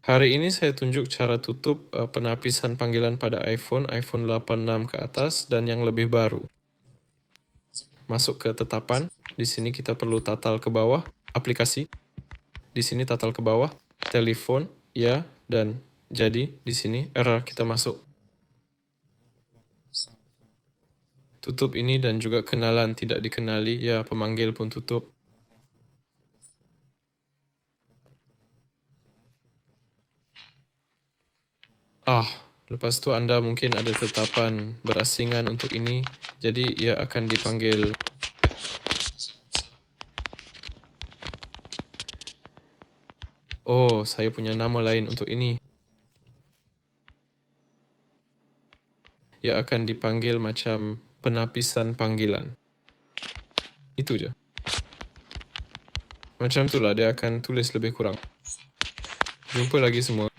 Hari ini saya tunjuk cara tutup penapisan panggilan pada iPhone 86 ke atas dan yang lebih baru. Masuk ke tetapan, di sini kita perlu tatal ke bawah, aplikasi, di sini tatal ke bawah, telepon, ya, dan jadi di sini error kita masuk. Tutup ini dan juga kenalan tidak dikenali, ya pemanggil pun tutup. Lepas tu Anda mungkin ada tetapan berasingan untuk ini, jadi ia akan dipanggil saya punya nama lain untuk ini. Ia akan dipanggil macam penapisan panggilan. Itu je. Macam itulah dia akan tulis lebih kurang. Jumpa lagi semua.